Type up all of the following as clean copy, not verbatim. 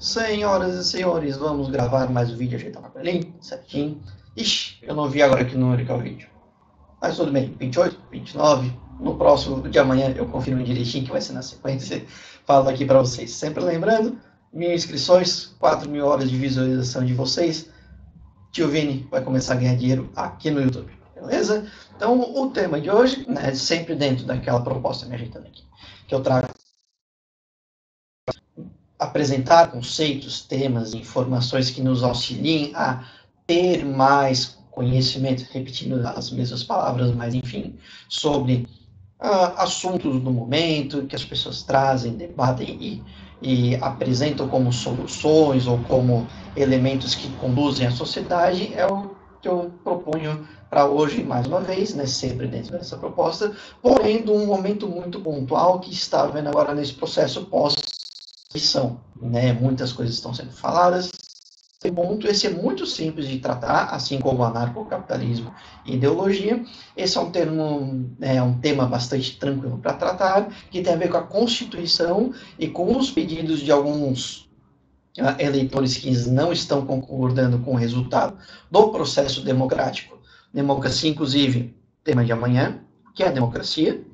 Senhoras e senhores, vamos gravar mais um vídeo, ajeitar o cabelinho, certinho. Ixi, eu não vi agora que número que é o vídeo. Mas tudo bem, 28, 29, no próximo de amanhã eu confirmo direitinho que vai ser na sequência. Falo aqui para vocês. Sempre lembrando, 1.000 inscrições, 4.000 horas de visualização de vocês. Tio Vini vai começar a ganhar dinheiro aqui no YouTube, beleza? Então o tema de hoje, né, sempre dentro daquela proposta, me ajeitando aqui, que eu trago apresentar conceitos, temas, informações que nos auxiliem a ter mais conhecimento, repetindo as mesmas palavras, mas enfim, sobre assuntos do momento que as pessoas trazem, debatem e apresentam como soluções ou como elementos que conduzem a sociedade, é o que eu proponho para hoje, mais uma vez, né, sempre dentro dessa proposta, porém de um momento muito pontual que está vendo agora nesse processo pós são, né? Muitas coisas estão sendo faladas. Esse é muito simples de tratar, assim como anarcocapitalismo e ideologia. Esse é um termo, um tema bastante tranquilo para tratar, que tem a ver com a Constituição e com os pedidos de alguns eleitores que não estão concordando com o resultado do processo democrático. Democracia, inclusive, tema de amanhã, que é a democracia,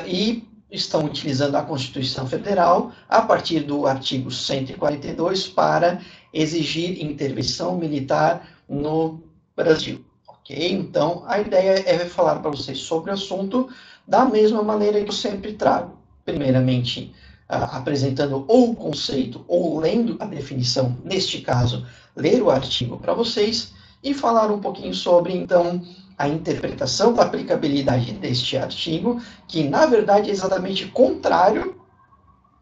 e estão utilizando a Constituição Federal a partir do artigo 142 para exigir intervenção militar no Brasil. Ok? Então, a ideia é falar para vocês sobre o assunto da mesma maneira que eu sempre trago. Primeiramente, apresentando ou o conceito ou lendo a definição, neste caso, ler o artigo para vocês e falar um pouquinho sobre, então, a interpretação da aplicabilidade deste artigo, que na verdade é exatamente contrário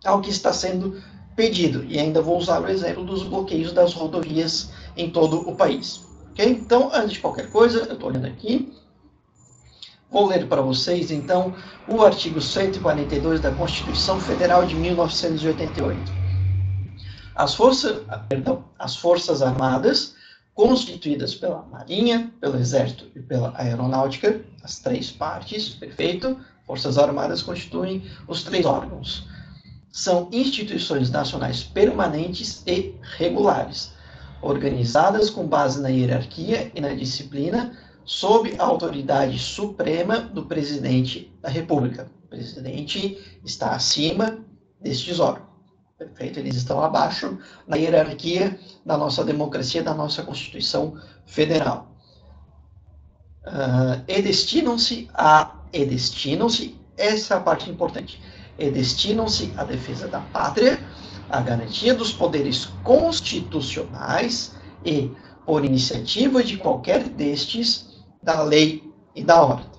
ao que está sendo pedido. E ainda vou usar o exemplo dos bloqueios das rodovias em todo o país. Okay? Então, antes de qualquer coisa, eu estou olhando aqui, vou ler para vocês, então, o artigo 142 da Constituição Federal de 1988. As Forças Armadas, constituídas pela Marinha, pelo Exército e pela Aeronáutica, as três partes, perfeito? Forças Armadas constituem os três órgãos. São instituições nacionais permanentes e regulares, organizadas com base na hierarquia e na disciplina, sob a autoridade suprema do Presidente da República. O Presidente está acima destes órgãos. Perfeito? Eles estão abaixo na hierarquia da nossa democracia, da nossa Constituição Federal. E destinam-se, essa é a parte importante, destinam-se à defesa da pátria, à garantia dos poderes constitucionais e, por iniciativa de qualquer destes, da lei e da ordem.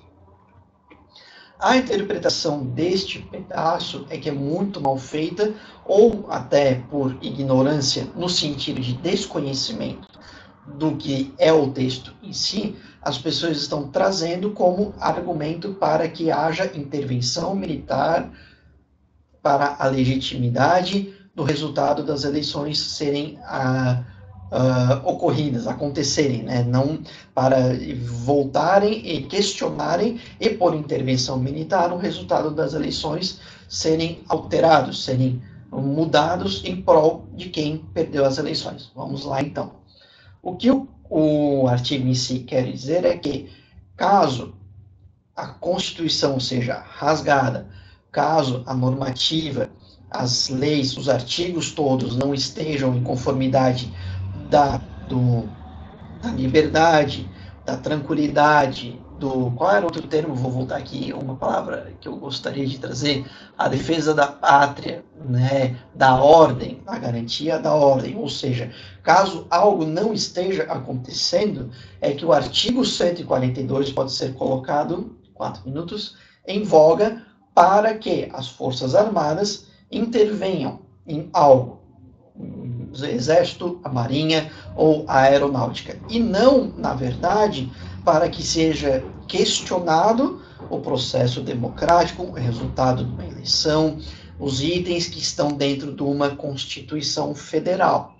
A interpretação deste pedaço é que é muito mal feita, ou até por ignorância, no sentido de desconhecimento do que é o texto em si, as pessoas estão trazendo como argumento para que haja intervenção militar para a legitimidade do resultado das eleições serem ocorridas, acontecerem, né? Não para voltarem e questionarem e por intervenção militar o resultado das eleições serem alterados, serem mudados em prol de quem perdeu as eleições. Vamos lá então. O que o artigo em si quer dizer é que caso a Constituição seja rasgada, caso a normativa, as leis, os artigos todos não estejam em conformidade da liberdade, da tranquilidade, qual era outro termo? Vou voltar aqui, uma palavra que eu gostaria de trazer, a defesa da pátria, né, da ordem, a garantia da ordem, ou seja, caso algo não esteja acontecendo, é que o artigo 142 pode ser colocado, 4 minutos, em voga para que as Forças Armadas intervenham em algo, o Exército, a Marinha ou a Aeronáutica, e não, na verdade, para que seja questionado o processo democrático, o resultado de uma eleição, os itens que estão dentro de uma Constituição Federal.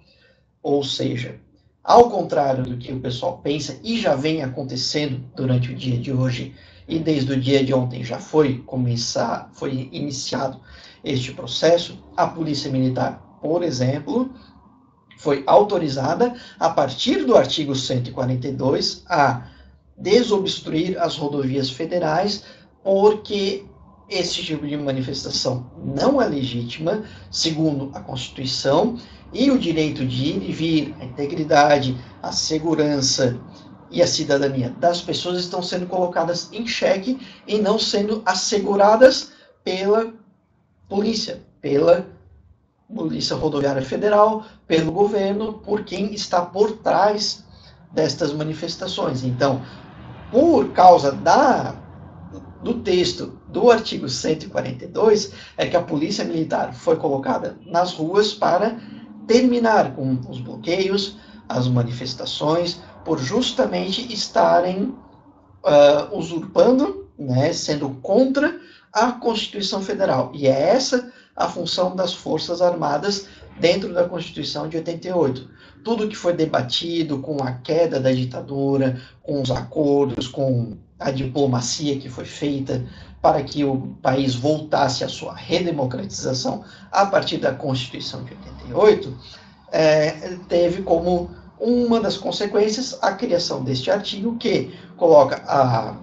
Ou seja, ao contrário do que o pessoal pensa, e já vem acontecendo durante o dia de hoje, e desde o dia de ontem já foi iniciado este processo, a Polícia Militar por exemplo, foi autorizada, a partir do artigo 142, a desobstruir as rodovias federais, porque esse tipo de manifestação não é legítima, segundo a Constituição, e o direito de ir e vir, a integridade, a segurança e a cidadania das pessoas estão sendo colocadas em xeque e não sendo asseguradas pela polícia, pela Polícia Rodoviária Federal, pelo governo, por quem está por trás destas manifestações. Então, por causa do texto do artigo 142, é que a Polícia Militar foi colocada nas ruas para terminar com os bloqueios, as manifestações, por justamente estarem usurpando, né, sendo contra a Constituição Federal. E é essa a função das Forças Armadas dentro da Constituição de 88. Tudo que foi debatido com a queda da ditadura, com os acordos, com a diplomacia que foi feita para que o país voltasse à sua redemocratização a partir da Constituição de 88, teve como uma das consequências a criação deste artigo que coloca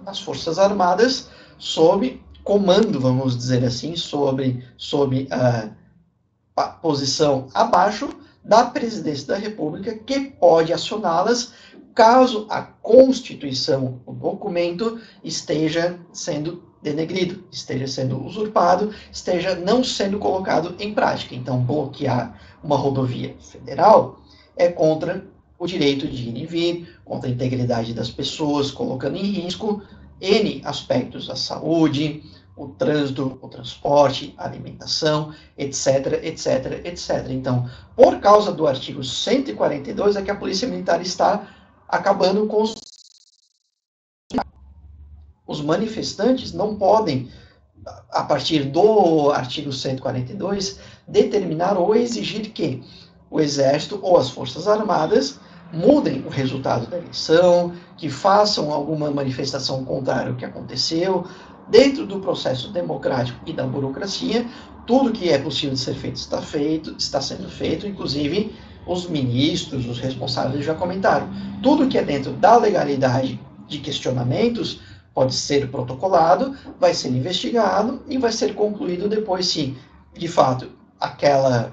as Forças Armadas sob comando, vamos dizer assim, sob a posição abaixo da Presidência da República, que pode acioná-las caso a Constituição, o documento, esteja sendo denegrido, esteja sendo usurpado, esteja não sendo colocado em prática. Então, bloquear uma rodovia federal é contra o direito de ir e vir, contra a integridade das pessoas, colocando em risco N aspectos da saúde, o trânsito, o transporte, a alimentação, etc, etc, etc. Então, por causa do artigo 142, é que a Polícia Militar está acabando com os manifestantes não podem, a partir do artigo 142, determinar ou exigir que o Exército ou as Forças Armadas mudem o resultado da eleição, que façam alguma manifestação contrária ao que aconteceu. Dentro do processo democrático e da burocracia, tudo que é possível de ser feito está sendo feito, inclusive os ministros, os responsáveis já comentaram. Tudo que é dentro da legalidade de questionamentos pode ser protocolado, vai ser investigado e vai ser concluído depois se, de fato, aquela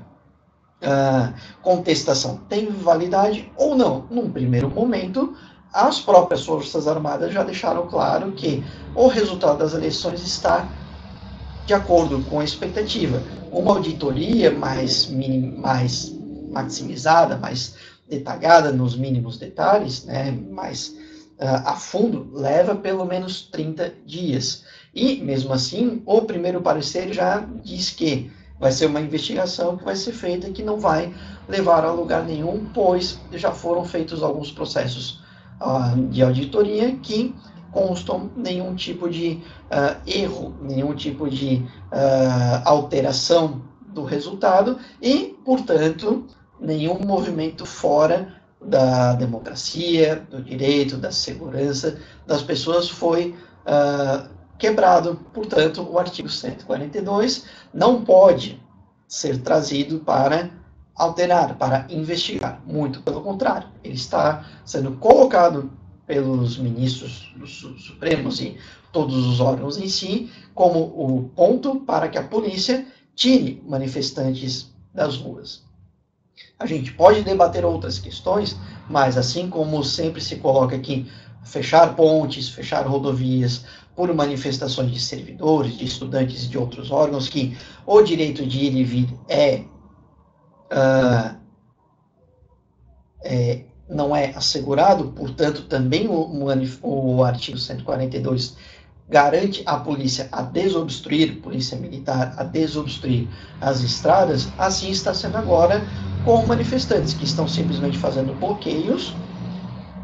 contestação tem validade ou não. Num primeiro momento, as próprias Forças Armadas já deixaram claro que o resultado das eleições está de acordo com a expectativa. Uma auditoria mais maximizada, mais detalhada nos mínimos detalhes, né, mais a fundo, leva pelo menos 30 dias. E, mesmo assim, o primeiro parecer já diz que vai ser uma investigação que vai ser feita e que não vai levar a lugar nenhum, pois já foram feitos alguns processos de auditoria que constam nenhum tipo de erro, nenhum tipo de alteração do resultado e, portanto, nenhum movimento fora da democracia, do direito, da segurança das pessoas foi quebrado. Portanto, o artigo 142 não pode ser trazido para alterar, para investigar. Muito pelo contrário, ele está sendo colocado pelos ministros supremos e todos os órgãos em si como o ponto para que a polícia tire manifestantes das ruas. A gente pode debater outras questões, mas assim como sempre se coloca aqui, fechar pontes, fechar rodovias por manifestações de servidores, de estudantes e de outros órgãos, que o direito de ir e vir não é assegurado, portanto, também o artigo 142 garante à polícia a desobstruir, polícia militar, a desobstruir as estradas, assim está sendo agora com manifestantes que estão simplesmente fazendo bloqueios,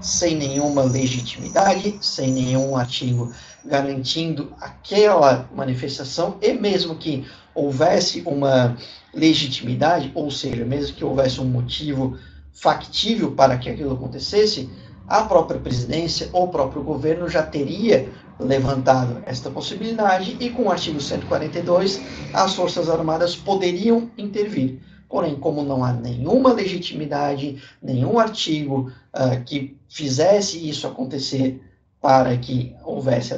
sem nenhuma legitimidade, sem nenhum artigo garantindo aquela manifestação, e mesmo que houvesse uma legitimidade, ou seja, mesmo que houvesse um motivo factível para que aquilo acontecesse, a própria presidência ou o próprio governo já teria levantado esta possibilidade e com o artigo 142 as Forças Armadas poderiam intervir. Porém, como não há nenhuma legitimidade, nenhum artigo que fizesse isso acontecer para que houvesse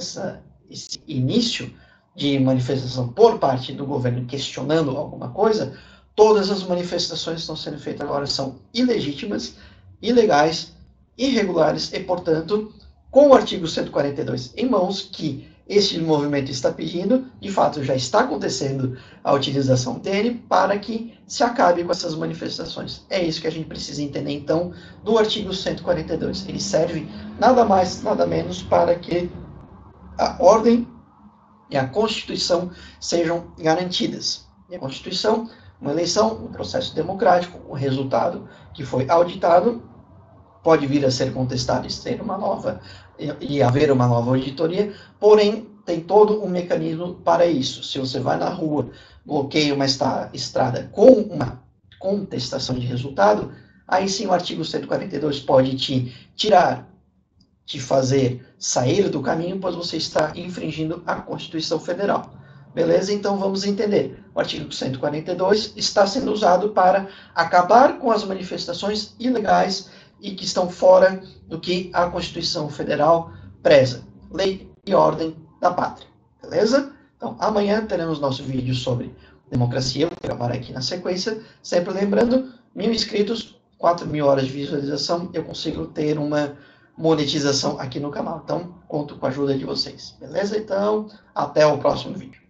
esse início de manifestação por parte do governo questionando alguma coisa, todas as manifestações que estão sendo feitas agora são ilegítimas, ilegais, irregulares e, portanto, com o artigo 142 em mãos, que este movimento está pedindo, de fato já está acontecendo a utilização dele para que se acabe com essas manifestações. É isso que a gente precisa entender, então, do artigo 142. Ele serve nada mais, nada menos para que a ordem e a Constituição sejam garantidas. E a Constituição, uma eleição, um processo democrático, um resultado que foi auditado, pode vir a ser contestado e haver uma nova auditoria, porém tem todo um mecanismo para isso. Se você vai na rua, bloqueia uma estrada com uma contestação de resultado, aí sim o artigo 142 pode te tirar, te fazer sair do caminho, pois você está infringindo a Constituição Federal. Beleza? Então vamos entender. O artigo 142 está sendo usado para acabar com as manifestações ilegais e que estão fora do que a Constituição Federal preza. Lei e ordem da pátria. Beleza? Então amanhã teremos nosso vídeo sobre democracia. Eu vou gravar aqui na sequência. Sempre lembrando, 1.000 inscritos, 4.000 horas de visualização, eu consigo ter uma monetização aqui no canal. Então, conto com a ajuda de vocês. Beleza? Então, até o próximo vídeo.